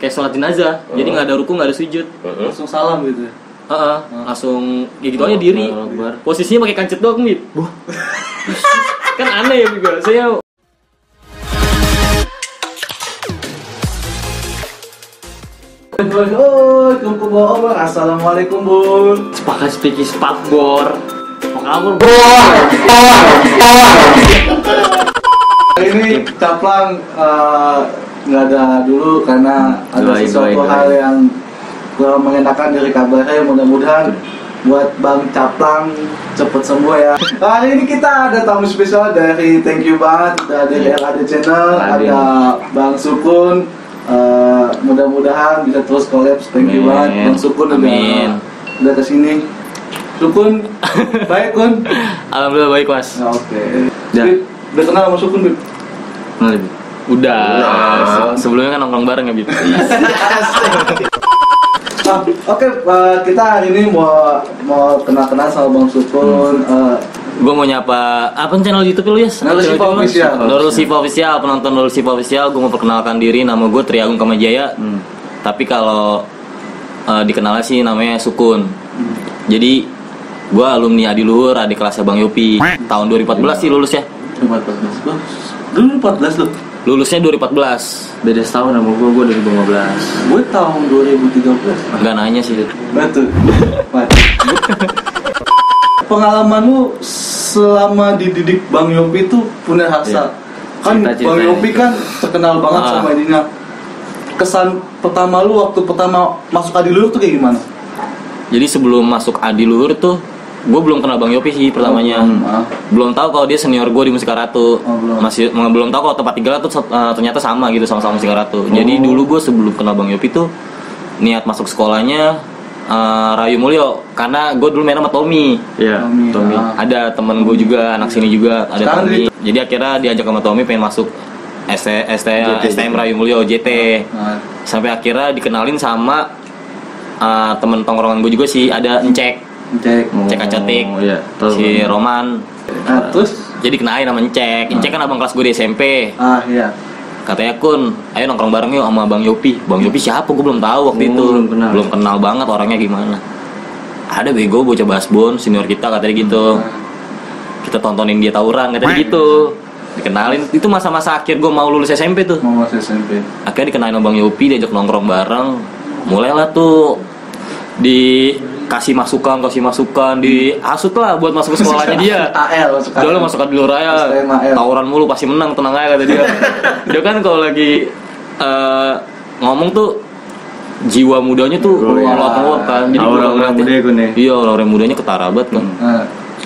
Kayak sholat jenazah. Jadi nggak ada ruku, nggak ada sujud. Langsung salam gitu ya. Langsung ya gitu aja diri. Posisinya pakai kancet doang nih. Kan aneh ya juga. Saya Assalamualaikum Bun. sepakat speaking spakbor. Kabur Ini Caplang nggak ada dulu karena ada sesuatu hal yang kurang mengenakan dari kabarnya. Mudah-mudahan buat Bang Caplang cepet sembuh ya. Hari ini kita ada tamu spesial dari Thank You banget dari LAD Channel. Ada Bang Sukun. Mudah-mudahan bisa terus collab. Thank you banget Bang Sukun udah kesini. Sukun baik Kun? Alhamdulillah baik mas. Oke. Ya. Udah kenal sama Sukun Bib? Udah. Sebelumnya kan nongkrong bareng ya Bib. Oke, kita hari ini mau kenal-kenal sama Bang Sukun. Gue mau nyapa apa channel YouTube lu ya? Nurul Siva Official. Nurul Siva Official, penonton Nurul Siva Official. Gue mau perkenalkan diri, nama gue Triagung Kamajaya. Tapi kalau dikenalnya sih namanya Sukun. Jadi gue alumni Adiluhur, adik kelasnya Bang Yopi. Tahun 2014 sih lulusnya. 2014 dulu 14 loh. Lulusnya 2014. Beda setahun sama gue 2015. Gue tahun 2013. Enggak nanya sih. Betul. Pengalaman lu selama dididik Bang Yopi itu punya rasa. Kan Bang Yopi kan terkenal banget sama ininya. Kesan pertama lu waktu pertama masuk Adiluhur tuh kayak gimana? Jadi sebelum masuk Adiluhur tuh gue belum kenal Bang Yopi sih pertamanya. Belum tahu kalau dia senior gue di Mustika Ratu. Belum tahu kalau tempat tinggal tuh ternyata sama gitu sama Mustika Ratu. Jadi dulu gue sebelum kenal Bang Yopi tuh niat masuk sekolahnya Rayu Mulyo karena gue dulu main sama Tommy. Iya, Tommy. Ada temen gue juga anak sini juga ada sekarang Tommy. Jadi akhirnya diajak sama Tommy pengen masuk STM Rayu Mulyo JT. Sampai akhirnya dikenalin sama temen tongkrongan gue juga sih, ada Encek Acotik, si Roman. Terus jadi kenalin sama Encek kan abang kelas gue di SMP. Iya. Katanya Kun, ayo nongkrong bareng yuk sama Bang Yopi. Bang Yopi siapa? Gue belum tahu waktu itu. Belum kenal banget orangnya gimana. Ada bego bocah basbon senior kita katanya gitu. Kita tontonin dia tawuran katanya gitu. Dikenalin itu masa-masa akhir gue mau lulus SMP tuh. Mau lulus SMP. Akhirnya dikenalin sama Bang Yopi, diajak nongkrong bareng. Mulailah tuh dikasih masukan, dihasut lah buat masuk ke sekolahnya dia. AL masuk. Udah lo masuk ke Adiluhur raya, tawuran mulu pasti menang, tenang aja kata dia. Dia kan kalau lagi ngomong tuh jiwa mudanya tuh ngelot kan. Jadi orang muda gue nih. Iya, orang mudanya ketara banget kan.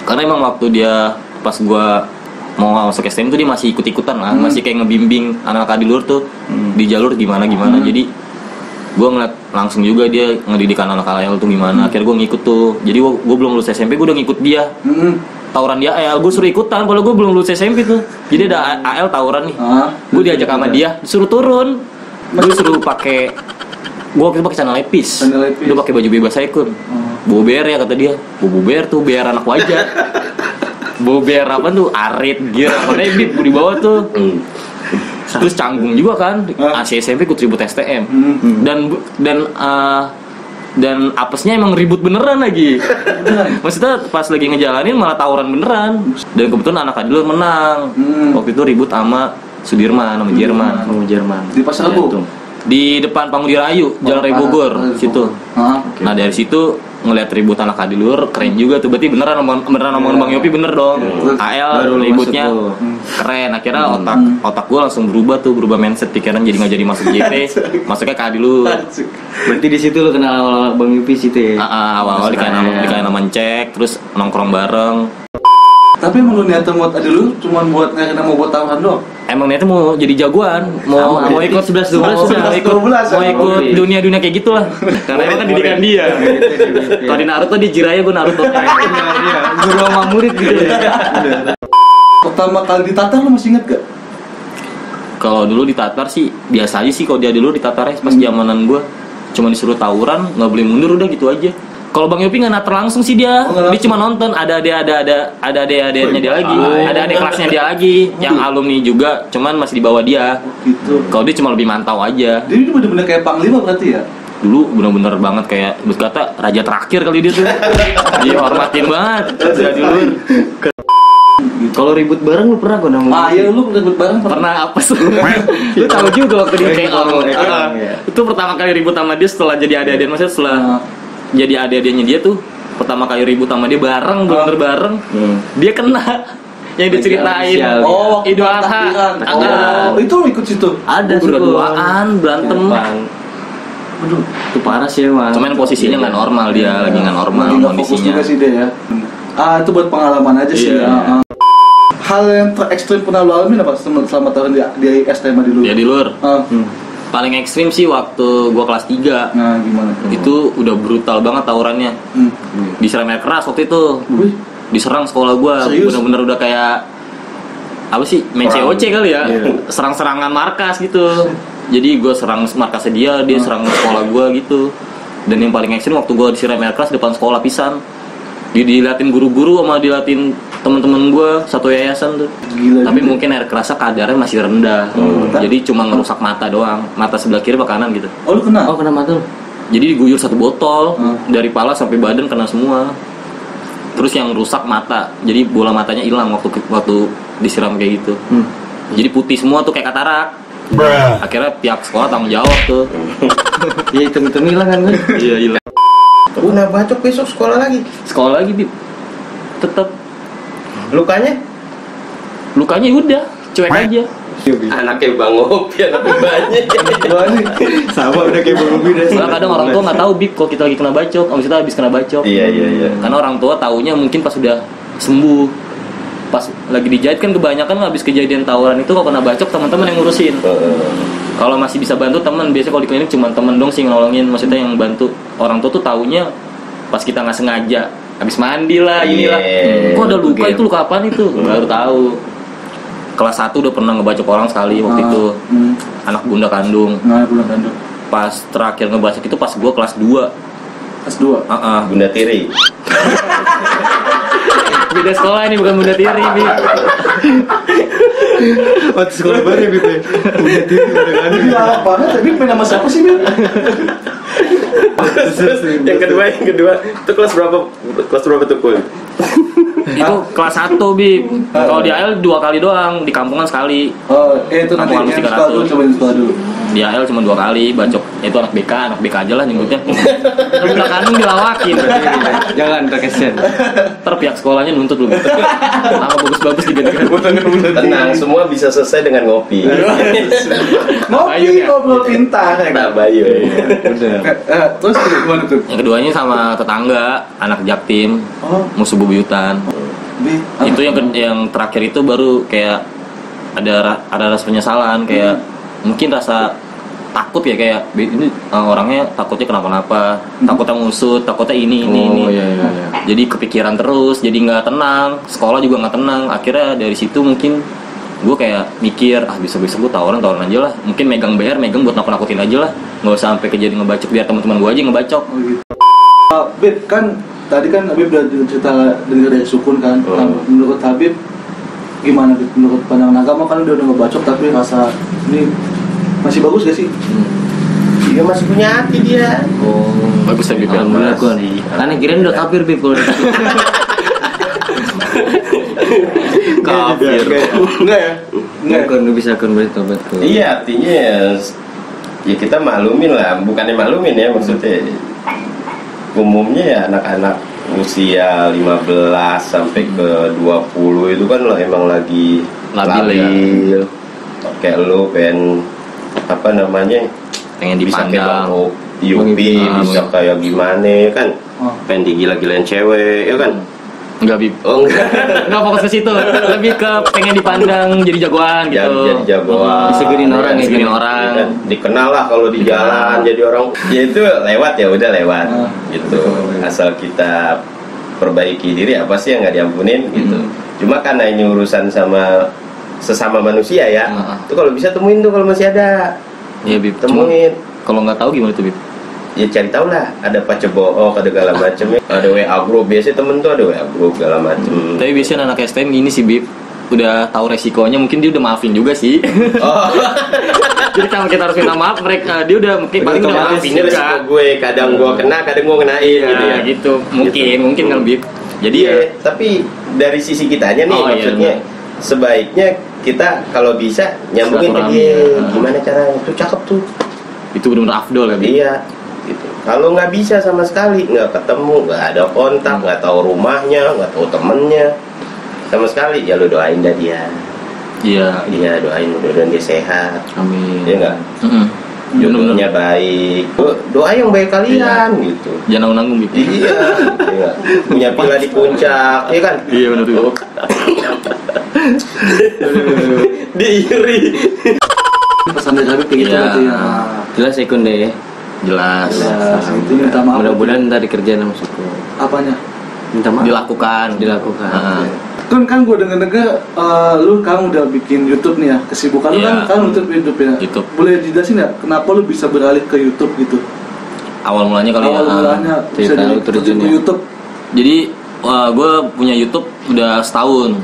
Karena emang waktu dia pas gua mau masuk STM tuh dia masih ikut-ikutan lah, masih kayak ngebimbing anak Adiluhur tuh di jalur gimana. Jadi gue ngeliat langsung juga dia ngedidik anak AL tuh gimana. Akhirnya gue ngikut tuh. Jadi gue belum lulus SMP gue udah ngikut dia. Tawuran dia AL gue suruh ikutan, padahal gue belum lulus SMP tuh. Jadi ada AL tawuran nih. Gue diajak sama dia, disuruh turun. Gue suruh pakai, gue waktu itu pakai celana lepis. Dia pakai baju bebas saya Kun. Bober ya kata dia. Bober tuh biar anak wajah. Bober apa tuh? Arit, gear, apa nebit gue dibawa tuh. Terus canggung juga kan, SMP ikut ribut STM. Dan apesnya emang ribut beneran lagi. Maksudnya pas lagi ngejalanin malah tawuran beneran. Dan kebetulan anak Adiluhur menang. Waktu itu ribut sama Sudirman, sama Jerman. Di Pasar Rebo? Di depan Pangudi Rayu, Jalan Raya Bogor situ. Nah dari situ ngeliat ribut anak Adiluhur keren juga tuh. Berarti beneran omongan Bang Yopi bener dong. AL ributnya keren. Akhirnya otak gue langsung berubah mindset pikiran, jadi nggak jadi masuk JP, masuknya ke Adiluhur. Berarti di situ lo kenal Bang Yopi situ ya? Awal dikain nama Cek, terus nongkrong bareng. Tapi emang lu niatnya buat Adiluhur cuma buat nyari nama buat tawaran doang? Emang niatnya mau jadi jagoan, mau ikut 11-12, mau ikut dunia kayak gitulah. Karena emang kan didikan dia. Kalau di Naruto di Jiraiya gue Naruto. Guru sama murid gitu ya. Pertama kali ditatar lu masih inget gak? Kalau dulu ditatar sih biasa aja sih. Kalau dia dulu ditatarnya pas zamanan gue cuma disuruh tawuran, nggak boleh mundur, udah gitu aja. Kalau Bang Yopi nggak nater langsung sih dia. Dia cuma nonton, ada adeknya dia lagi, ada adik kelasnya dia lagi, yang alumni juga, cuman masih di bawah dia. Gitu. Kalau dia cuma lebih mantau aja. Dia itu bener-bener kayak panglima berarti ya? Dulu bener-bener banget kayak berkata raja terakhir kali dia tuh. Dia hormatin banget. Jadi dulu. Kalau ribut bareng lu pernah kok nama? Iya lu ribut bareng Pernah apa sih? Lu tahu juga waktu dia Kayak itu pertama kali ribut sama dia setelah jadi adik-adik, maksudnya setelah jadi adik-adiknya dia tuh pertama kali ribut sama dia bareng, bener bareng. Dia kena yang diceritain. Idul Adha. Itu lu ikut situ. Ada sih berdua-duaan berantem. Aduh, itu parah sih emang. Cuman posisinya nggak normal, dia lagi nggak normal kondisinya. Juga sih dia ya. Itu buat pengalaman aja sih. Hal yang terekstrim pernah lu alamin apa selama tahun di STM di luar? Ya di luar. Paling ekstrim sih waktu gua kelas 3. Nah, gimana? Itu udah brutal banget tawurannya. Disiram air keras waktu itu. Diserang sekolah gua. Bener-bener udah kayak apa sih? Main COC kali ya. Serang-serangan markas gitu. Jadi gue serang markasnya dia serang sekolah gue gitu. Dan yang paling ekstrim waktu gue disiram air keras depan sekolah pisan. Diliatin guru-guru sama diliatin teman-teman gue satu yayasan tuh. Gila. Tapi mungkin air kerasnya kadarnya masih rendah. Jadi cuma ngerusak mata doang. Mata sebelah kiri apa kanan gitu. Oh lu kena? Oh kena mata lu? Jadi diguyur satu botol. Dari kepala sampai badan kena semua. Terus yang rusak mata. Jadi bola matanya hilang waktu disiram kayak gitu. Jadi putih semua tuh kayak katarak. Akhirnya pihak sekolah tanggung jawab tuh. Iya hitung-hitung hilang kan gue. Iya hilang. Kena bacok besok sekolah lagi. Sekolah lagi Bib. Tetap Lukanya udah cuek aja. anaknya Bang Opi, anaknya banyak. Sama udah kayak Bang Opi deh. Soalnya kadang orang tua nggak tahu Bib kalau kita lagi kena bacok, abis itu habis kena bacok. Iya. Karena orang tua taunya mungkin pas sudah sembuh. Pas lagi dijahit kan kebanyakan habis kejadian tawuran itu kalau kena bacok teman-teman yang ngurusin. Kalau masih bisa bantu teman, biasanya kalau di klinik cuma teman dong sih nolongin, maksudnya yang bantu. Orang tua tuh taunya pas kita nggak sengaja, habis mandi lah, inilah. Kok ada luka itu luka apaan itu? Baru tahu. Kelas 1 udah pernah ngebacok orang sekali waktu itu. Anak bunda kandung. Pas terakhir ngebacok itu pas gua kelas 2. Kelas 2? Bunda Tiri. Beda sekolah ini bukan bunda tiri, Bi. Waktu sekolah baru ya, Bi. Bunda Tiri udah kan. Iya, banget. Tapi main sama siapa sih, Bi? Yang kedua itu kelas berapa tuh Kul? Itu kelas 1 Bib. Kalau di AL 2 kali doang, di kampungan sekali. Itu nanti Kampungan yang sekolah dulu, coba di sekolah dulu. Di AL cuma 2 kali bacok. Itu anak BK aja lah nyebutnya. Udah kandung dilawakin. Jangan terkesan. Pihak sekolahnya nuntut lu. Nama bagus-bagus diganti. Tenang, semua bisa selesai dengan ngopi. Ngopi, ngobrol pintar. Nah, Bayu. Terus gimana tuh? Yang keduanya sama tetangga, anak Jaktim, musuh bebuyutan. Itu yang terakhir itu baru kayak ada rasa penyesalan, kayak mungkin rasa takut ya, kayak ini orangnya takutnya kenapa-napa, takutnya ngusut, takutnya ini. Iya. Jadi kepikiran terus, jadi nggak tenang, sekolah juga nggak tenang. Akhirnya dari situ mungkin gue kayak mikir, bisa-bisa gue tawuran aja lah. Mungkin megang buat nakut-nakutin aja lah, nggak usah sampai kejadian ngebacok, biar teman-teman gue aja yang ngebacok. Bib, kan tadi kan Habib udah cerita dengar dari Sukun kan. Menurut Habib gimana Bib? Menurut pandangan agama kan udah ngebacok, tapi rasa ini masih bagus gak sih? Dia masih punya hati dia. Bagus ya Bib. Alhamdulillah gue nih. Karena kirain udah kafir Bib kalau Kafir. Enggak ya? Enggak kan bisa kan bertobat kok. Iya, artinya ya kita maklumin lah, bukannya maklumin ya, maksudnya umumnya ya anak-anak usia 15 sampai ke 20 itu kan emang lagi labil. Kayak lu pengen pengen bisa dipandang, kayak Yupi, bisa kayak gimana ya kan, pengen digila-gilain cewek ya kan. Enggak Bib. Enggak fokus ke situ, lebih ke pengen dipandang jadi jagoan gitu. Jadi jagoan. Disegerin orang, disegerin orang. Ya kan? Dikenal lah kalau di jalan, jadi orang. Ya itu lewat ya udah lewat. Gitu. Asal kita perbaiki diri, apa sih yang nggak diampunin gitu. Cuma karena ini urusan sama sesama manusia ya. Itu kalau bisa temuin tuh kalau masih ada. Iya Bib. Temuin. Kalau nggak tahu gimana tuh Bib? ya cari tahu lah, ada pacebook, ada segala macam, ada WA group, biasanya temen tuh ada WA group segala macam. Tapi biasanya anak STM gini sih Bib, udah tahu resikonya, mungkin dia udah maafin juga sih. Oh. Jadi kalau kita harus minta maaf, mereka dia udah mungkin paling udah maafin Ini juga. resiko gue, kadang gue kena, kadang gue kenain gitu ya. Gitu. Mungkin kan Bib. Jadi Iya, tapi dari sisi kitanya nih, maksudnya sebaiknya kita kalau bisa nyambungin ke dia. Gimana caranya? Tuh cakep tuh. Itu benar-benar afdol ya Bib. Iya. Gitu. Kalau nggak bisa sama sekali, nggak ketemu, nggak ada kontak, nggak tahu rumahnya, nggak tahu temennya, sama sekali, ya lu doain dah dia. Iya, doain mudah-mudahan dia sehat. Amin. Iya nggak? Jodohnya baik. Doa yang baik kalian gitu. Jangan nanggung Bib. Iya. Punya villa di puncak, iya kan? Iya benar tuh. Diiri. Pesan dari Habib kayak gitu Iya. berarti ya. Jelas ya Kun deh. Jelas. Ya, itu minta maaf. Mudah-mudahan ntar dikerjain sama suku. Apanya? Minta maaf. Dilakukan. Kan gue denger-denger lu kan udah bikin YouTube nih ya, kesibukan lu Iya. kan YouTube ya. YouTube. Boleh dijelasin nggak kenapa lu bisa beralih ke YouTube gitu? Awal mulanya kali Awal ya. mulanya bisa cerita lu jadi terjun ke ya. YouTube Jadi gue punya YouTube udah setahun.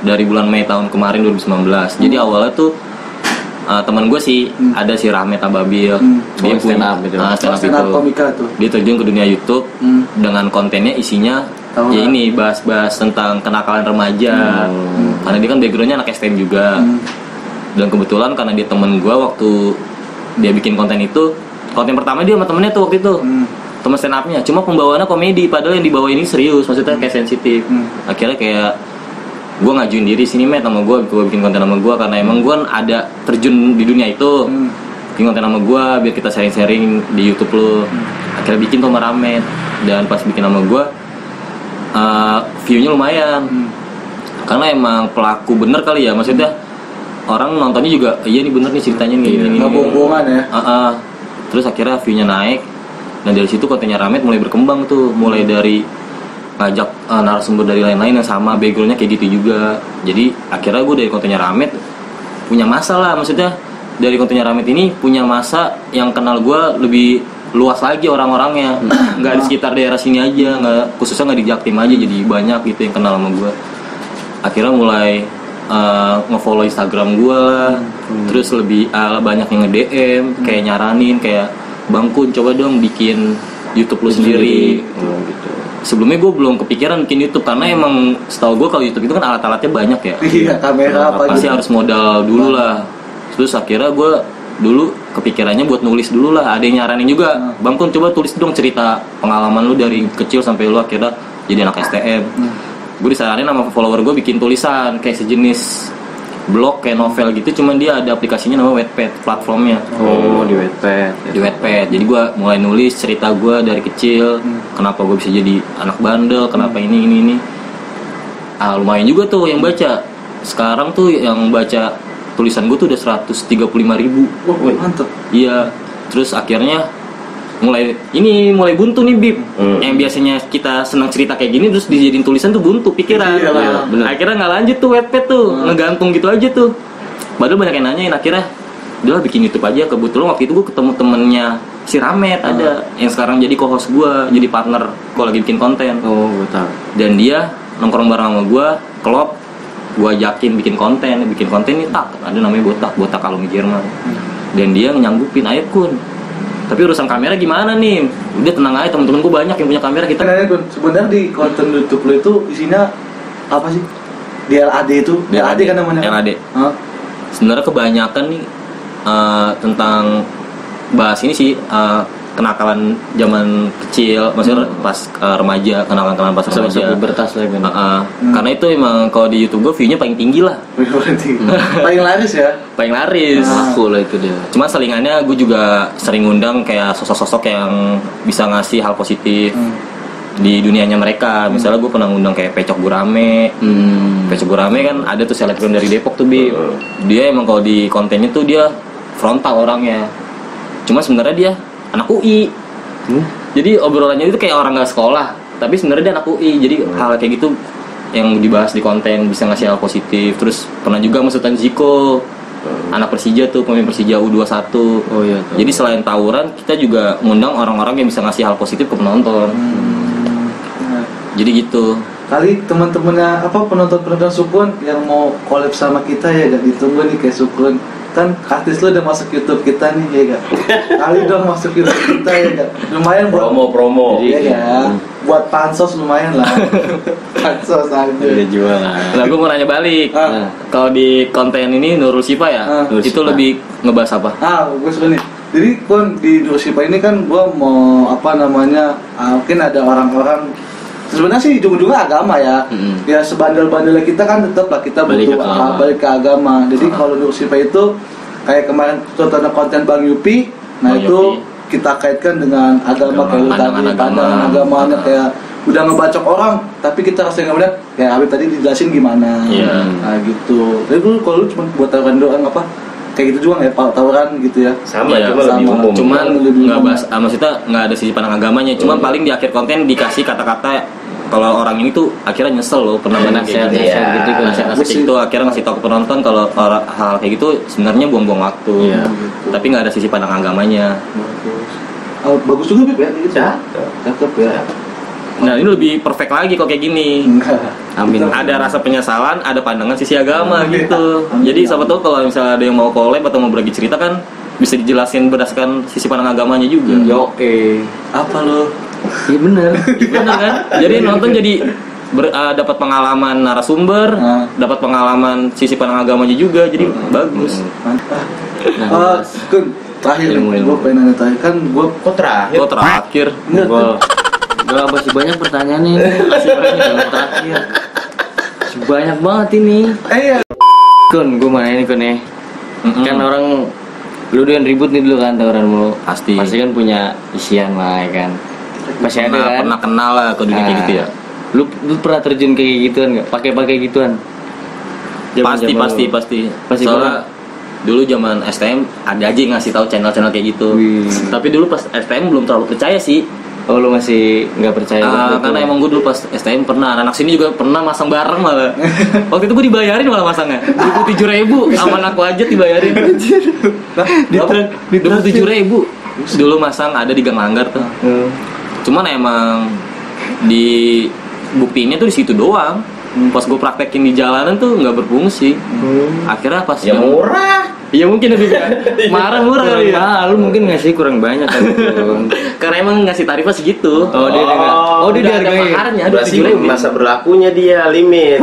Dari bulan Mei tahun kemarin 2019. Jadi awalnya tuh teman gue sih ada si Rahmat Ababil. Dia stand up gitu. stand up stand up itu. komika tuh. Dia terjun ke dunia YouTube dengan kontennya isinya ya ini bahas-bahas tentang kenakalan remaja. Karena dia kan backgroundnya anak STM juga. Dan kebetulan karena dia temen gue waktu dia bikin konten itu, konten pertama dia sama temennya tuh waktu itu. Temen stand up-nya, cuma pembawaannya komedi, padahal yang dibawa ini serius, maksudnya kayak sensitif. Akhirnya kayak gue ngajuin diri sini met sama gue bikin konten sama gue karena emang gue ada terjun di dunia itu. Bikin konten sama gue biar kita sharing-sharing di YouTube lo. Akhirnya bikin tuh sama Ramet, dan pas bikin sama gue view-nya lumayan. Karena emang pelaku bener kali ya, maksudnya orang nontonnya juga iya nih bener nih ceritanya nih. Nggak bohong-bohongan ya. Terus akhirnya view-nya naik. Nah dari situ kontennya Ramet mulai berkembang tuh, mulai dari ngajak narasumber dari lain-lain yang sama backgroundnya kayak gitu juga. Jadi akhirnya gue dari kontennya Ramet punya masa lah, maksudnya dari kontennya Ramet ini punya masa yang kenal gue lebih luas lagi orang-orangnya, nggak di sekitar daerah sini aja, nggak khususnya nggak di Jaktim aja, jadi banyak gitu yang kenal sama gue. Akhirnya mulai nge-follow Instagram gue lah, terus lebih banyak yang nge-DM, kayak nyaranin kayak Bang Kun coba dong bikin YouTube lu sendiri. Gitu. Sebelumnya gue belum kepikiran bikin YouTube karena emang setahu gue kalau YouTube itu kan alat-alatnya banyak ya. Iya, kamera apa Pasti gitu. harus modal dulu lah. Terus akhirnya gue dulu kepikirannya buat nulis dulu lah. Ada yang nyaranin juga, Bang Kun coba tulis dong cerita pengalaman lu dari kecil sampai lu akhirnya jadi anak STM. Gue disaranin sama follower gue bikin tulisan kayak sejenis blog kayak novel gitu, cuman dia ada aplikasinya namanya Wattpad platformnya. Oh, di Wattpad. Di Wattpad. Jadi gue mulai nulis cerita gue dari kecil, kenapa gue bisa jadi anak bandel, kenapa ini. Lumayan juga tuh yang baca. Sekarang tuh yang baca tulisan gue tuh udah 135.000. Wah, mantep. Iya. Terus akhirnya mulai buntu nih Bib. Yang biasanya kita senang cerita kayak gini terus dijadiin tulisan tuh buntu pikiran. Iyalah, bener. Akhirnya nggak lanjut tuh Wattpad tuh, ngegantung gitu aja tuh. Padahal banyak yang nanyain, akhirnya udah bikin YouTube aja. Kebetulan waktu itu gue ketemu temennya si Ramet ada yang sekarang jadi co-host gue, jadi partner gue lagi bikin konten. Oh, gue tahu. Dan dia nongkrong bareng sama gue, klop, gue ajakin bikin konten ini tak ada namanya botak kalau di Jerman. Dan dia nyanggupin, ayo Kun. Tapi urusan kamera gimana nih? Udah tenang aja, temen-temen gue banyak yang punya kamera, kita Nanya Gun, sebenarnya di konten YouTube lu itu isinya apa sih? DLAD itu? DLAD kan namanya? LAD. Hah? Sebenarnya kebanyakan nih tentang bahas ini sih kenakalan zaman kecil, maksudnya pas remaja, kenakalan pas Masa-masa remaja. pubertas lah kan. Karena itu emang kalau di YouTube gue view-nya paling tinggi lah, Paling laris ya? paling laris. Aku lah itu dia. Cuma selingannya gue juga sering ngundang kayak sosok-sosok yang bisa ngasih hal positif di dunianya mereka. Misalnya gue pernah ngundang kayak Pecok Gurame. Pecok Gurame kan ada tuh selebgram dari Depok tuh Bi. Dia emang kalau di kontennya tuh dia frontal orangnya. Cuma sebenarnya dia anak UI. Jadi obrolannya itu kayak orang nggak sekolah, tapi sebenarnya dia anak UI. Jadi hal kayak gitu yang dibahas di konten bisa ngasih hal positif. Terus pernah juga masukan Ziko. anak Persija tuh, pemain Persija U21. Oh iya. Jadi selain tawuran, kita juga ngundang orang-orang yang bisa ngasih hal positif ke penonton. Nah, Jadi gitu. kali teman-temannya penonton Sukun yang mau collab sama kita ya gak, ditunggu nih kayak Sukun. Kan artis lu udah masuk YouTube kita nih ya gak. Kali dong masuk YouTube kita ya gak. Lumayan buat promo. Iya ya. Buat pansos lumayan lah. Pansos aja. Udah jual lah. Nah, gue mau nanya balik. Kalau di konten ini Nurul Sipa ya, Nurul itu Sipa. lebih ngebahas apa? Gue suka nih. Jadi kan di Nursipa ini kan gue mau mungkin ada orang-orang sebenarnya sih ujung-ujungnya agama ya. Ya sebandel-bandelnya kita kan tetap lah kita Balik butuh ke agama. balik ke agama. Jadi kalau Nursipa itu kayak kemarin contohnya konten Bang Yupi, nah Bang itu Yupi. kita kaitkan dengan agama kayak lu tadi, Pandangan agama. pandangan agamanya kayak udah ngebacok orang, tapi kita rasanya nggak benar. Kayak Habib tadi dijelasin gimana. Iya. Nah gitu. Tapi kalau lu cuma buat tawaran doang kayak gitu juga nggak ya, tawaran gitu ya. Sama, Iya, cuma lebih sama. umum. Cuman Lebih nggak umum. bahas, maksudnya nggak ada sisi pandang agamanya. Cuman paling di akhir konten dikasih kata-kata kalau orang ini tuh akhirnya nyesel loh pernah Nasihat kayak gitu. Iya. gitu kan. Nasihat itu akhirnya ngasih tahu ke penonton kalau hal kayak gitu sebenarnya buang-buang waktu. Iya. Tapi nggak ada sisi pandang agamanya. Bagus juga Bib ya gitu. Cakep ya. Nah ini lebih perfect lagi kok kayak gini. Amin. Ada rasa penyesalan, ada pandangan sisi agama Amin. gitu. Amin. Jadi siapa tahu kalau misalnya ada yang mau collab atau mau berbagi cerita kan bisa dijelasin berdasarkan sisi pandang agamanya juga. Oke. Apa lo? Iya bener. Benar kan? Jadi nonton jadi dapat pengalaman narasumber, dapat pengalaman sisi pandang agamanya juga, jadi bagus. Mantap. Nah, Kun, terakhir Ilmu. gue pengen nanya terakhir kan gue Kok terakhir? Gue terakhir, enggak Gua masih banyak pertanyaan nih. Masih banyak yang terakhir. Masih banyak banget ini. iya. Kun, gue mana ini Kun ya? Kan orang lu doyan ribut nih dulu kan tawaran mulu. Pasti. Pasti kan punya isian lah ya kan. Pasti ada kan. pernah kenal lah ke dunia kayak gitu ya. Lu pernah terjun kayak gituan nggak? Pakai gituan? Pasti. Pasti Soalnya dulu zaman STM ada aja yang ngasih tahu channel-channel kayak gitu. Wih. Tapi dulu pas STM belum terlalu percaya sih. Oh lu masih nggak percaya? Karena emang gue dulu pas STM pernah, anak sini juga pernah masang bareng malah. Waktu itu gue dibayarin malah masangnya. 27.000 sama aku aja dibayarin. 27.000 dulu masang ada di Gang Langgar tuh. Cuman emang di buktinya tuh di situ doang. Pas gue praktekin di jalanan tuh nggak berfungsi. Akhirnya pas Ya murah. Iya mungkin lebih kan. Murah Kurang kali ya. mahal, lu mungkin ngasih kurang banyak kan? Karena emang ngasih tarifnya segitu. Oh, dia dia dihargai. ada maharnya, ada Berarti 7.000. masa berlakunya dia limit.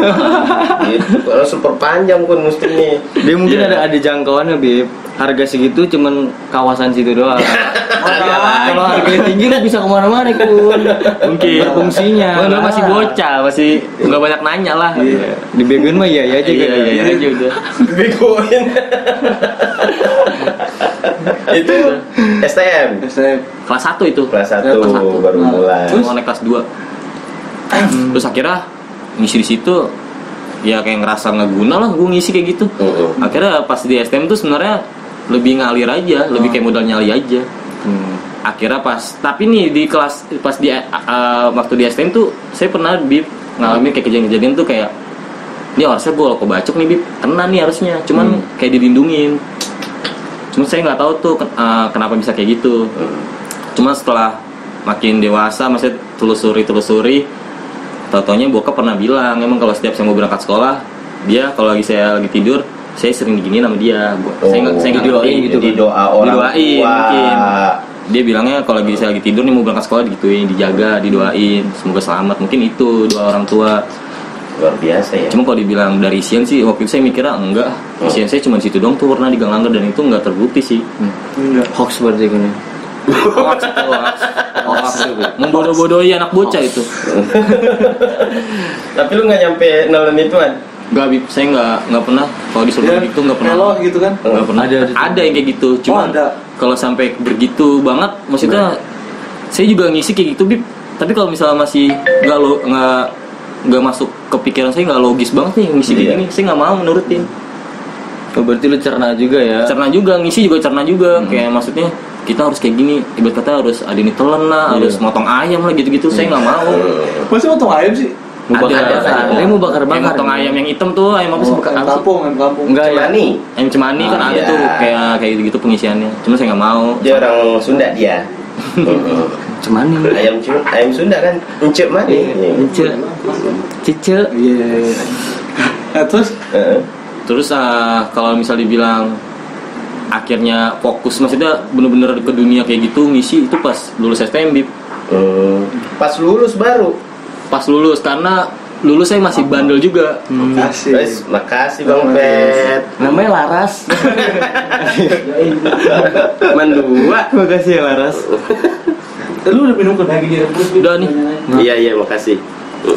Gitu. Kalau super panjang pun mesti nih. Dia mungkin ada jangkauannya Bib. Harga segitu cuman kawasan situ doang. Kalau harganya tinggi lu bisa kemana-mana Kun. Mungkin Berfungsinya. Lu masih bocah, masih nggak banyak nanya lah. Di Begun mah iya aja kan. Iya aja udah. Begoin. Itu STM Kelas 1 itu. kelas 1 Kelas satu. baru mulai. Terus mau naik kelas 2. Terus akhirnya ngisi di situ ya kayak ngerasa nggak guna lah gue ngisi kayak gitu. Akhirnya pas di STM tuh sebenarnya lebih ngalir aja, lebih kayak modal nyali aja. Akhirnya tapi nih di kelas pas di waktu di STM tuh saya pernah ngalamin kayak kejadian tuh kayak ini harusnya gue kalau bacok nih Bib, kena nih harusnya, cuman kayak dilindungin. Cuman saya nggak tahu tuh kenapa bisa kayak gitu. Cuma setelah makin dewasa, maksudnya telusuri, tau-taunya bokap pernah bilang emang kalau setiap saya mau berangkat sekolah, dia kalau saya lagi tidur, saya sering diginiin sama dia. Saya nggak ngerti gitu. Jadi doa orang didoain tua. mungkin. Dia bilangnya kalau saya lagi tidur nih mau berangkat sekolah digituin, dijaga, didoain, semoga selamat. Mungkin itu doa orang tua. Luar biasa ya. Cuma kalau dibilang dari isian sih waktu itu saya mikirnya enggak. Isian saya cuma di situ doang tuh pernah di Gang Langgar dan itu enggak terbukti sih. Hoax berarti kan ya. Hoax. Membodoh-bodohi anak bocah itu. Tapi lu nggak nyampe nelen ituan. Enggak, Bib, saya enggak pernah kalau disuruh gitu enggak pernah. Kalau gitu kan. Enggak pernah. Ada yang kayak gitu. Cuma ada. kalau sampai begitu banget maksudnya saya juga ngisi kayak gitu, Bib. Tapi kalau misalnya masih nggak masuk ke pikiran saya, nggak logis banget nih ngisi kayak gini, saya nggak mau nurutin. Oh, berarti lu cerna juga ya. Cerna juga, ngisi juga cerna juga. Kayak maksudnya kita harus kayak gini, ibarat kata harus ada ini telan lah, harus motong ayam lah gitu-gitu. Saya nggak mau. Masih potong ayam sih? Mau bakar-bakar. Dia mau bakar-bakar. Kayak motong ayam yang hitam tuh, ayam apa sih? Ayam kampung. Enggak ya. Cemani. Ayam cemani kan ada iya. tuh kayak gitu pengisiannya. Cuma saya nggak mau. Dia orang Sunda dia. Cemani. Ayam Sunda kan encek mani. Cice. Iya. Nah, terus Terus kalau misal dibilang akhirnya fokus, maksudnya bener-bener ke dunia kayak gitu ngisi itu pas lulus STM Bib. Pas lulus baru. Pas lulus, karena lulus saya masih bandel juga. makasih. Guys, makasih Bang Pet. Namanya Laras. Mandua. Makasih ya Laras. Lu udah minum lagi dia terus Udah nih. Iya, makasih.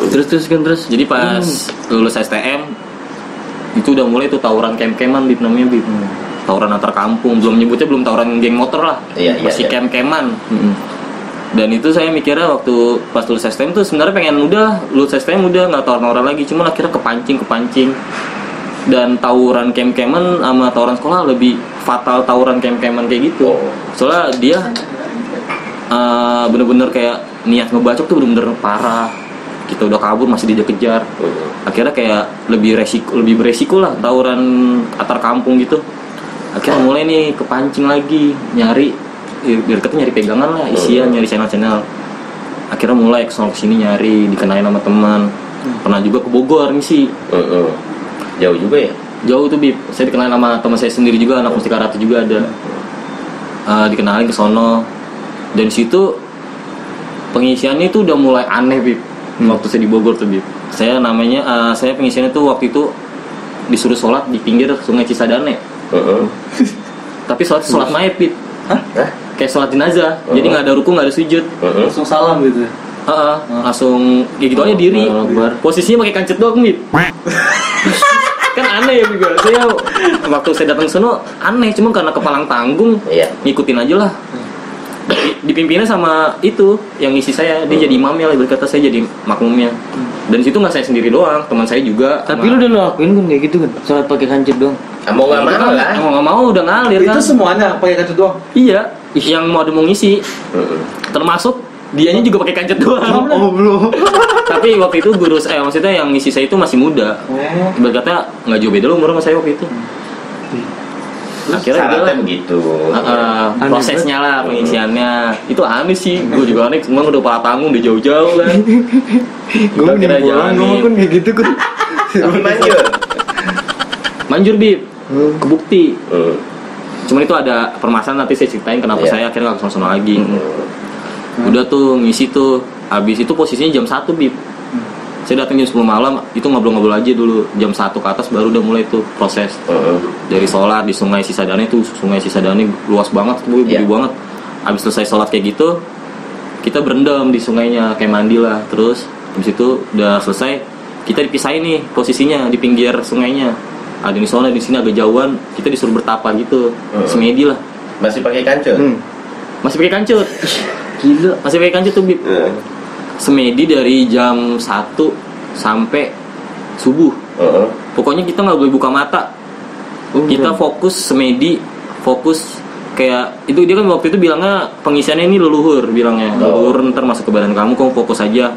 Terus kan terus. Jadi pas lulus STM itu udah mulai tuh tawuran camp-campan Bib, namanya Bib. Tawuran antar kampung, belum tawuran geng motor lah. Iya, Masih iya. camp-campan. Dan itu saya mikirnya waktu pas lulus STM tuh sebenarnya pengen udah lulus STM udah nggak tawuran lagi, cuma akhirnya kepancing. Dan tawuran camp-campan sama tawuran sekolah lebih fatal tawuran camp-campan kayak gitu. Soalnya dia bener-bener kayak niat ngebacok tuh bener-bener parah. Kita udah kabur masih dikejar. Akhirnya kayak lebih beresiko lah tawuran antar kampung gitu. Akhirnya mulai nih kepancing lagi nyari pegangan lah, isian nyari channel. Akhirnya mulai kesini nyari, dikenalin sama teman. Pernah juga ke Bogor ngisi. Jauh juga ya? Jauh tuh Bib. Saya dikenalin sama teman saya sendiri juga, anak Mustika Ratu juga ada. Dikenalin ke sono. Dan situ pengisiannya itu udah mulai aneh Bib. Waktu saya di Bogor tuh Bib. Saya pengisiannya tuh waktu itu disuruh sholat di pinggir Sungai Cisadane. Tapi sholat mayat Bib. Kayak sholat jenazah. Jadi nggak ada ruku, nggak ada sujud. langsung salam gitu. Langsung kayak gitu aja diri. Posisinya pakai kancet doang Bib. Kan aneh ya Bib. Saya waktu saya datang ke sono aneh, cuma karena kepalang tanggung ngikutin aja lah. Dipimpinnya sama itu yang ngisi saya, dia jadi imamnya lah, berkata saya jadi makmumnya. Dan situ nggak saya sendiri doang, teman saya juga. Tapi lu udah lakuin kan kayak gitu kan, sholat pakai kancet doang. Mau nggak mau lah. Mau nggak mau udah ngalir kan. Itu semuanya pakai kancet doang. Iya, yang mau ngisi, termasuk dianya juga pakai kancet doang. belum. Tapi waktu itu maksudnya yang ngisi saya itu masih muda. Berkata nggak jauh beda umur sama saya waktu itu. Akhirnya Syaratnya begitu. Prosesnya lah, pengisiannya itu aneh sih. Gue juga aneh, cuma udah pala tanggung udah jauh-jauh kan. Gue kira jalan pun kayak gitu kan. Tapi Manjur Bib, kebukti. Cuma itu ada permasalahan, nanti saya ceritain kenapa saya akhirnya nggak kesana lagi. Udah tuh ngisi tuh, habis itu posisinya jam 1 Bib. Saya datang jam 10 malam, itu ngobrol-ngobrol aja dulu. Jam 1 ke atas baru udah mulai tuh proses. Dari sholat di Sungai Cisadane tuh, Sungai Cisadane luas banget, gede banget. Habis selesai sholat kayak gitu, kita berendam di sungainya, kayak mandi lah. Terus habis itu udah selesai, kita dipisahin nih posisinya di pinggir sungainya. Ada di sana, di sini agak jauhan, kita disuruh bertapa gitu. Semedi lah. Masih pakai kancut? Masih pakai kancut. Gila, masih pakai kancut tuh Bib. Semedi dari jam 1 sampai subuh. Pokoknya kita nggak boleh buka mata. Kita fokus semedi, fokus kayak itu. Dia kan waktu itu bilangnya pengisiannya ini leluhur, bilangnya leluhur ntar masuk ke badan kamu fokus aja,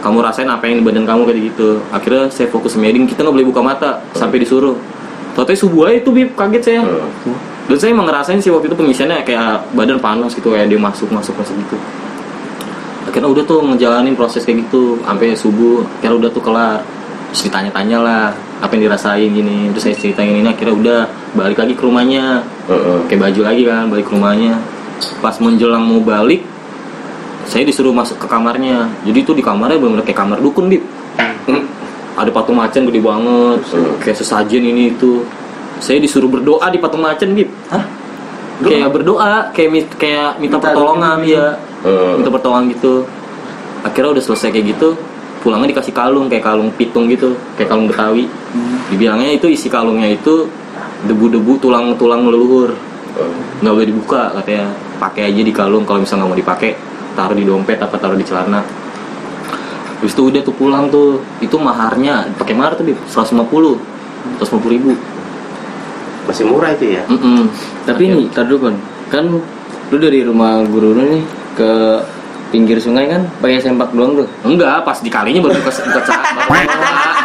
kamu rasain apa yang di badan kamu kayak gitu. Akhirnya saya fokus semedi, kita nggak boleh buka mata sampai disuruh. Totalnya subuh aja itu Bib, kaget saya. Dan saya emang ngerasain sih waktu itu pengisiannya kayak badan panas gitu, kayak dia masuk gitu. Akhirnya udah tuh ngejalanin proses kayak gitu sampai subuh. Akhirnya udah tuh kelar. Terus ditanya-tanya lah apa yang dirasain gini. Terus saya ceritain ini, akhirnya udah balik lagi ke rumahnya. Kayak baju lagi kan, balik ke rumahnya. Pas menjelang mau balik, saya disuruh masuk ke kamarnya. Jadi tuh di kamarnya bener-bener kayak kamar dukun Bib. Ada patung macan gede banget, kayak sesajen ini itu. Saya disuruh berdoa di patung macan Bib. Kayak berdoa, kayak minta pertolongan ya. Minta pertolongan gitu. Akhirnya udah selesai kayak gitu, pulangnya dikasih kalung, kayak kalung pitung gitu, kayak kalung Betawi. Dibilangnya itu isi kalungnya itu debu-debu tulang leluhur, nggak boleh dibuka katanya, pakai aja di kalung. Kalau misalnya nggak mau dipakai, taruh di dompet apa taruh di celana. Terus tuh udah tuh pulang tuh, itu maharnya pakai mahar tuh 150 ribu. Masih murah itu ya? Tapi ini, tar dulu kan lu dari rumah guru lu nih ke pinggir sungai kan pakai sempak doang tuh. Enggak, pas di kalinya baru buka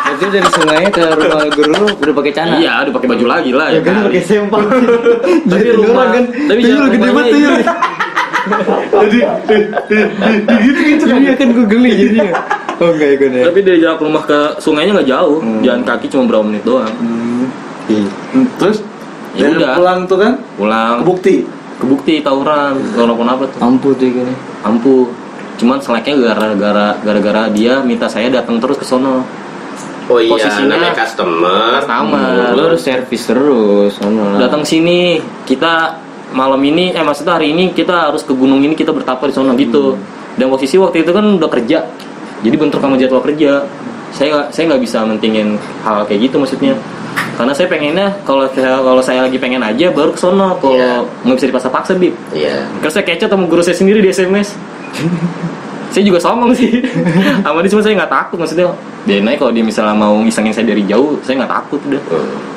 Berarti dari sungainya ke rumah guru lu udah pakai celana. Iya, udah pakai baju lagi lah Ya kan kali. pakai sempak. Tapi rumah kan, tapi tuyul gede banget tuyul. Jadi kan gue geli jadinya. Oh enggak ya kan ya. Tapi dari jarak rumah ke sungainya nggak jauh, jalan kaki cuma berapa menit doang. Terus Ya dari udah. pulang tuh kan Pulang, kebukti tawuran, apa tuh? Ampuh tuh kan. Ampuh. Cuman seleknya gara-gara dia minta saya datang terus ke sono. Oh iya, Posisinya namanya customer. Sama. Lu harus servis terus. Datang sini, kita malam ini, maksudnya hari ini kita harus ke gunung ini, kita bertapa di sono gitu. Dan posisi waktu itu kan udah kerja, jadi bentrok sama jadwal kerja. Saya nggak bisa mentingin hal kayak gitu maksudnya. Karena saya pengennya kalau saya lagi pengen aja baru ke sono, kalau nggak bisa dipaksa-paksa Bib. Iya. Karena saya kecot sama guru saya sendiri di SMS. Saya juga songong sih sama dia, cuma saya nggak takut maksudnya. Dia naik kalau dia misalnya mau ngisengin saya dari jauh, saya nggak takut udah.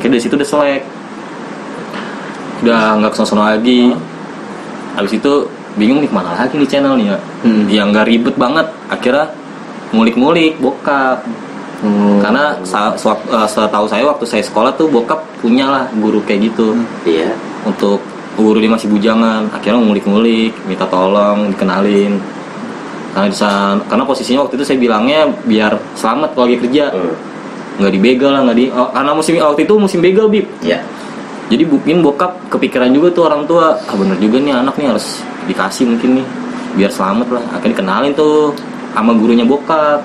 Kayak dari situ udah selek, udah nggak kesono lagi. Habis itu bingung nih kemana lagi nih channel nih ya, yang nggak ribet banget. Akhirnya ngulik-ngulik bokap. Karena setahu saya waktu saya sekolah tuh bokap punya lah guru kayak gitu. Iya. Untuk guru dia masih bujangan. Akhirnya ngulik-ngulik, minta tolong, dikenalin. Karena posisinya waktu itu saya bilangnya biar selamat kalau lagi kerja, nggak dibegal lah, karena waktu itu musim begal Bib. Iya. Jadi mungkin bokap kepikiran juga tuh orang tua, bener juga nih anak nih harus dikasih mungkin nih biar selamat lah. Akhirnya dikenalin tuh sama gurunya bokap.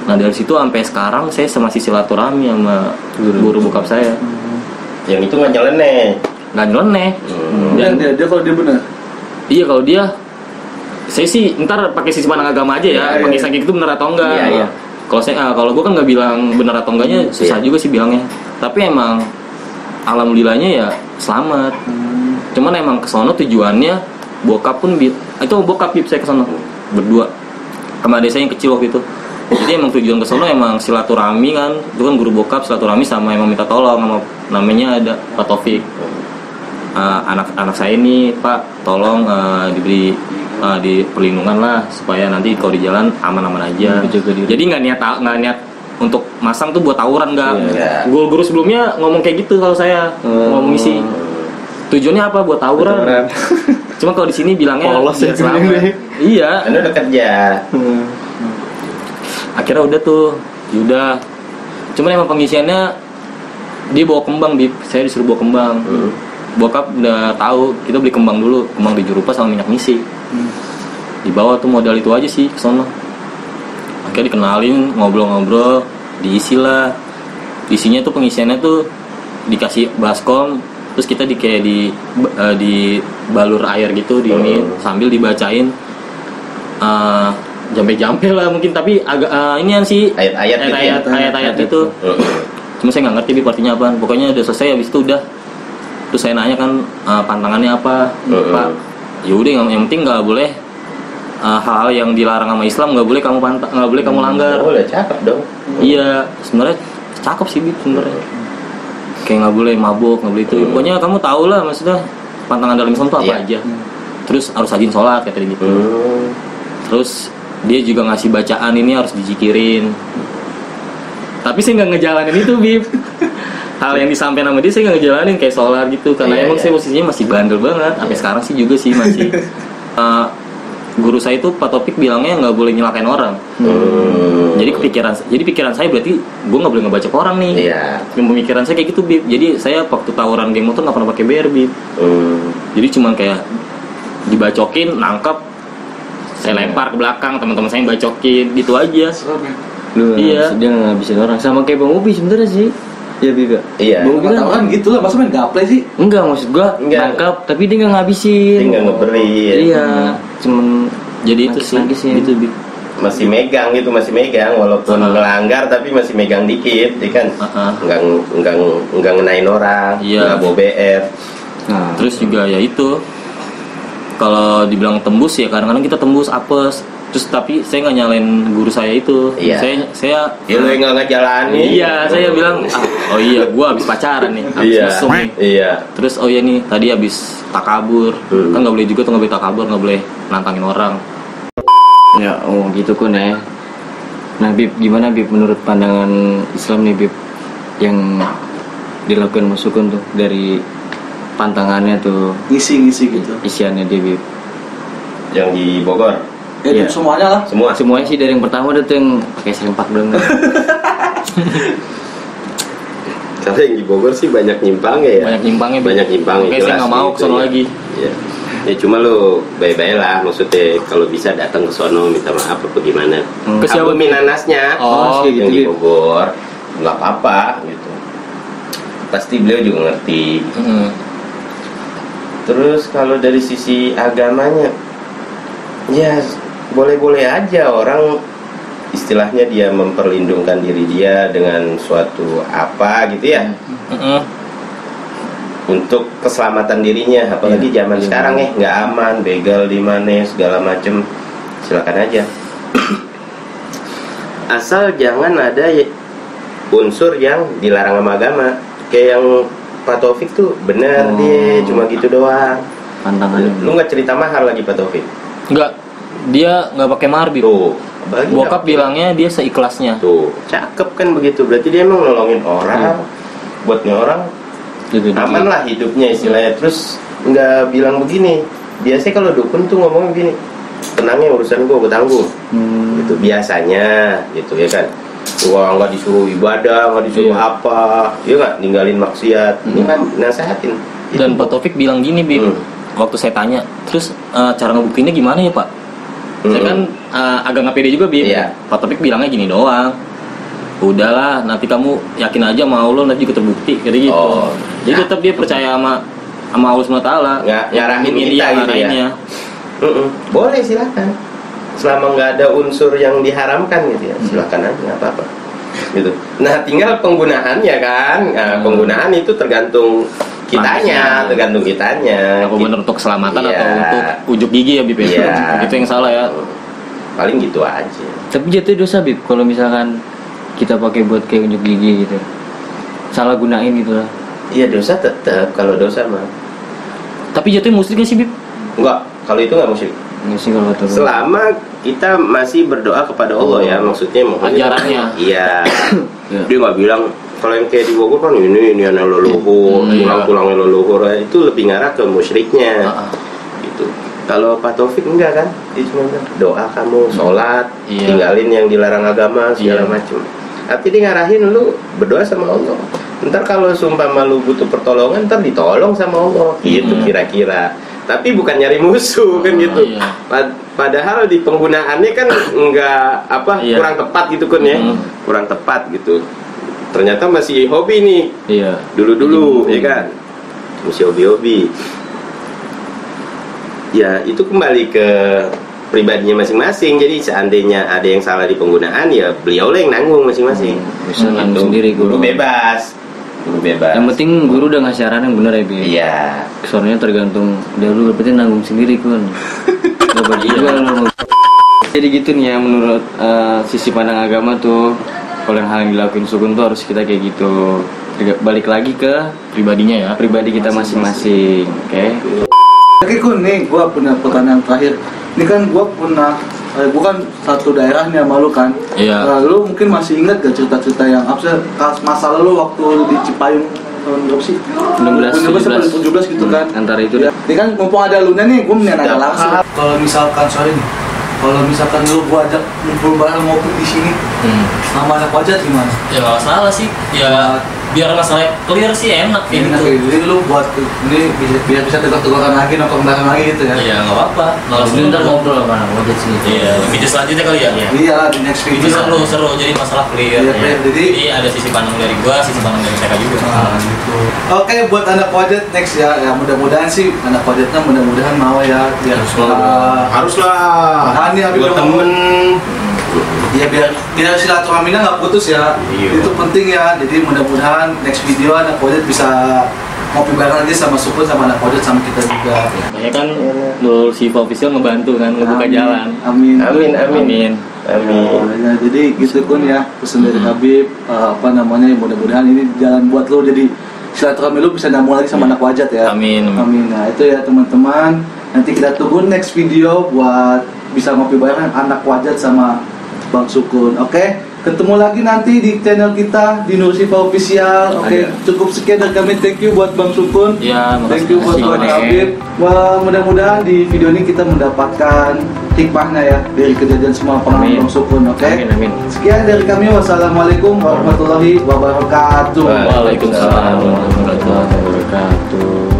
Nah dari situ sampai sekarang saya masih silaturahmi sama guru bokap saya. Yang itu nggak nyeleneh. Nggak nyeleneh. dan dia kalau dia benar. Iya kalau dia, saya sih ntar pakai sisi pandang agama aja ya, pakai saking itu benar atau enggak. Iya. Kalau gue kan nggak bilang benar atau enggaknya, susah juga sih bilangnya. Tapi emang alhamdulillahnya ya selamat. Cuman emang kesono tujuannya bokap pun itu bokap saya kesono berdua sama adik saya yang kecil waktu itu. Jadi emang tujuan kesono emang silaturahmi kan, itu kan guru bokap silaturahmi sama emang minta tolong sama namanya ada Pak Taufik. Anak saya ini Pak tolong diberi di perlindungan lah supaya nanti kalau di jalan aman-aman aja. Jadi nggak niat untuk masang tuh buat tawuran nggak. Guru sebelumnya ngomong kayak gitu kalau saya ngomong isi. Tujuannya apa buat tawuran? Cuma kalau di sini bilangnya biar selamat. Iya. Anda udah kerja. Akhirnya udah tuh, yaudah. Cuman emang pengisiannya dia bawa kembang, saya disuruh bawa kembang. Bokap udah tahu kita beli kembang dulu, kembang di Jurupa sama minyak misi. Dibawa tuh modal itu aja sih ke sono. Akhirnya dikenalin, ngobrol-ngobrol, diisi lah. Isinya tuh pengisiannya tuh dikasih baskom, terus kita di balur air gitu ini sambil dibacain jampe-jampe lah mungkin, tapi agak inian sih ayat-ayat itu. Cuma saya nggak ngerti artinya apa. Pokoknya udah selesai, habis itu udah. Terus saya nanya kan pantangannya apa, Pak? Ya udah yang penting nggak boleh hal-hal yang dilarang sama Islam nggak boleh kamu langgar. Oh, udah cakep dong. Iya, sebenarnya cakep sih sebenarnya. Kayak nggak boleh mabuk, nggak boleh itu. Pokoknya kamu tahu lah maksudnya pantangan dalam Islam itu apa aja. Terus harus rajin sholat kayak gitu. Terus dia juga ngasih bacaan ini harus dizikirin. Tapi saya nggak ngejalanin itu, Bib. Hal yang disampaikan sama dia saya nggak ngejalanin kayak sholat gitu, karena emang saya posisinya masih bandel banget. Sampai sekarang sih juga sih masih. Guru saya itu Pak Topik bilangnya nggak boleh nyelakain orang. Jadi pikiran saya berarti gue nggak boleh ngebaca orang nih. Pemikiran saya kayak gitu, Bib. Jadi saya waktu tawuran geng motor nggak pernah pakai BR, Bib. Jadi cuman kayak dibacokin, nangkep, saya lempar ke belakang, teman-teman saya bacokin, gitu aja. Iya. Dia ngabisin orang sama kayak Bang Ubi sebenarnya sih. Iya, Bib. Iya. Bang Ubi kan kan gitu lah, masa main gaple sih? enggak, maksud gua nangkep tapi dia nggak ngabisin. Dia nggak ngeberi. Iya, cuman Jadi itu sih gitu, Bib. Masih megang walaupun melanggar tapi masih megang dikit, ya kan? Enggak ngenain orang, enggak bawa BR. Nah, terus juga ya itu. Kalau dibilang tembus ya kadang-kadang kita tembus apes. Terus tapi saya nggak nyalain guru saya itu. Saya lu yang nggak ngejalanin. Iya, saya bilang oh iya gua habis pacaran nih, habis mesum nih. Iya. Terus oh iya nih tadi habis takabur. Kan nggak boleh juga tuh, nggak boleh takabur, nggak boleh nantangin orang. Ya, oh gitu Kun ya. Nah Bib, gimana Bib menurut pandangan Islam nih Bib yang dilakukan Musukun tuh dari pantangannya tuh ngisi gitu. isiannya dia Bib? Yang di Bogor. Iya. Semuanya lah. Semuanya sih dari yang pertama tuh yang pakai sempak dong. Karena yang di Bogor sih banyak nyimpangnya ya. Banyak nyimpangnya. Oke, saya nggak mau kesana lagi. Ya. Ya cuma lu baik-baik lah, maksudnya kalau bisa datang ke sono minta maaf apa gimana. Ke siapa? Abu Minanasnya, gitu yang di Bogor, nggak apa-apa gitu. Pasti beliau juga ngerti. Terus kalau dari sisi agamanya, ya boleh-boleh aja orang istilahnya dia memperlindungkan diri dia dengan suatu apa gitu ya. Untuk keselamatan dirinya, apalagi zaman sekarang ya nggak aman, begal di mana segala macem, silakan aja. Asal jangan ada unsur yang dilarang sama agama. Kayak yang Pak Taufik tuh bener dia cuma gitu doang. Pantangannya. Lu nggak cerita mahar lagi Pak Taufik? Enggak, dia nggak pakai mahar Bib. Tuh, Bokap bilangnya dia seikhlasnya. tuh, cakep kan begitu. Berarti dia emang nolongin orang, buatnya orang aman lah hidupnya istilahnya. Terus nggak bilang begini. Biasanya kalau dukun tuh ngomong begini, tenangnya urusan gue tanggung. Gitu biasanya gitu ya kan. Wah nggak disuruh ibadah, nggak disuruh apa, ya nggak ninggalin maksiat. Ini kan nasehatin. Dan Pak Taufik bilang gini Bib, waktu saya tanya, terus cara ngebuktiinnya gimana ya Pak? Saya kan agak nggak pede juga Bib. Iya. Pak Taufik bilangnya gini doang. Udahlah, nanti kamu yakin aja sama Allah, nanti juga terbukti kayak gitu. Jadi tetap dia percaya sama Allah SWT. Nyarahin kita gitu ya. ngarahinnya. Boleh silakan. Selama nggak ada unsur yang diharamkan gitu ya, silakan aja nggak apa-apa. Gitu. Nah tinggal penggunaannya kan. Nah, penggunaan itu tergantung kitanya, tergantung kitanya. Apa benar untuk keselamatan Iya. atau untuk ujuk gigi ya Bib ya? Iya. Itu yang salah ya. Paling gitu aja. Tapi jatuh dosa Bib kalau misalkan kita pakai buat kayak unjuk gigi gitu. Salah gunain gitu lah. Iya dosa tetap kalau dosa mah. Tapi jatuhnya musyrik gak sih Bib? Enggak, kalau itu nggak musyrik. Nggak sih kalau kata gua. Selama kita masih berdoa kepada Allah ya, maksudnya mohon Ajarannya. Iya. Iya. Dia nggak bilang kalau yang kayak di Bogor kan ini anak leluhur, tulang-tulangnya leluhur, itu lebih ngarah ke musyriknya. Gitu. Kalau Pak Taufik enggak kan, dia cuma bilang doa kamu, sholat, tinggalin yang dilarang agama segala macam. Tapi dia ngarahin lu berdoa sama Allah. Ntar kalau sumpama lu butuh pertolongan, ntar ditolong sama Allah. Gitu kira-kira. Tapi bukan nyari musuh kan gitu. Padahal di penggunaannya kan enggak kurang tepat gitu kan ya. Kurang tepat gitu. Ternyata masih hobi nih. Iya. Dulu-dulu ya kan. Masih hobi-hobi. Ya, itu kembali ke pribadinya masing-masing. Jadi seandainya ada yang salah di penggunaan, ya beliau lah yang nanggung masing-masing. Bisa nanggung sendiri guru bebas. Guru bebas. Yang penting guru udah ngasih saran yang benar ya Bi. Iya. Soalnya tergantung dia lu berarti nanggung sendiri Kun. Gak bagi juga lu. Jadi gitu nih ya menurut sisi pandang agama tuh, kalau yang hal yang dilakuin Sukun tuh harus kita kayak gitu. Balik lagi ke Pribadinya ya. pribadi kita masing-masing. Oke. Oke Kun, nih gue punya pertanyaan terakhir. Ini kan gue kan satu daerah nih sama lu kan. Iya. Lu mungkin masih ingat gak cerita-cerita yang apa sih masa lalu waktu di Cipayung tahun berapa sih? 16, 17 gitu kan. Antara itu Ya, ini kan mumpung ada lu nih, gue menanya langsung. Kalau misalkan lu gua ajak ngumpul bareng ngopi di sini, sama anak wajah gimana? Ya nggak masalah sih. Ya biar masalahnya clear sih enak kayak Enak gitu. ya, jadi lu buat ini biar bisa tegur-teguran lagi, nongkrong bareng lagi gitu ya. Iya nggak apa-apa. Jadi ntar ngobrol sama anak wajah sini. Iya. Video selanjutnya kali ya. Iya, di next Itu video. seru jadi masalah clear. Iya, clear. Jadi ada sisi pandang dari gua, sisi pandang dari mereka juga. Gitu. Oke, buat anak wajat next ya, mudah-mudahan sih anak wajatnya mudah-mudahan mau ya biar Haruslah. Tahan ya, buat temen. ya biar silaturahminya nggak putus ya. Iya. Itu penting ya. Jadi mudah-mudahan next video anak wajat bisa ngopi bareng lagi sama Sukun sama anak wajat sama kita juga. Ya kan Nurul Siva Official ngebantu kan ngebuka jalan. Amin. Amin. Amin. Ya, jadi gitu Kun ya, pesan dari Habib mudah-mudahan ini jalan buat lo jadi silaturahmi lo bisa nyambung lagi sama anak wajat ya. Amin. Amin. Nah itu ya teman-teman, Nanti kita tunggu next video buat bisa ngopi bareng anak Wajat sama Bang Sukun. Oke, ketemu lagi nanti di channel kita di Nur Sifa Official. Oke, cukup sekian dari kami. Thank you buat Bang Sukun. Ya, Thank you buat Bang Habib. Wah, mudah-mudahan di video ini kita mendapatkan hikmahnya ya dari kejadian semua pengalaman Bang Sukun. Oke. Amin. Sekian dari kami. Wassalamualaikum warahmatullahi wabarakatuh. Waalaikumsalam warahmatullahi wabarakatuh. Wabarakatuh.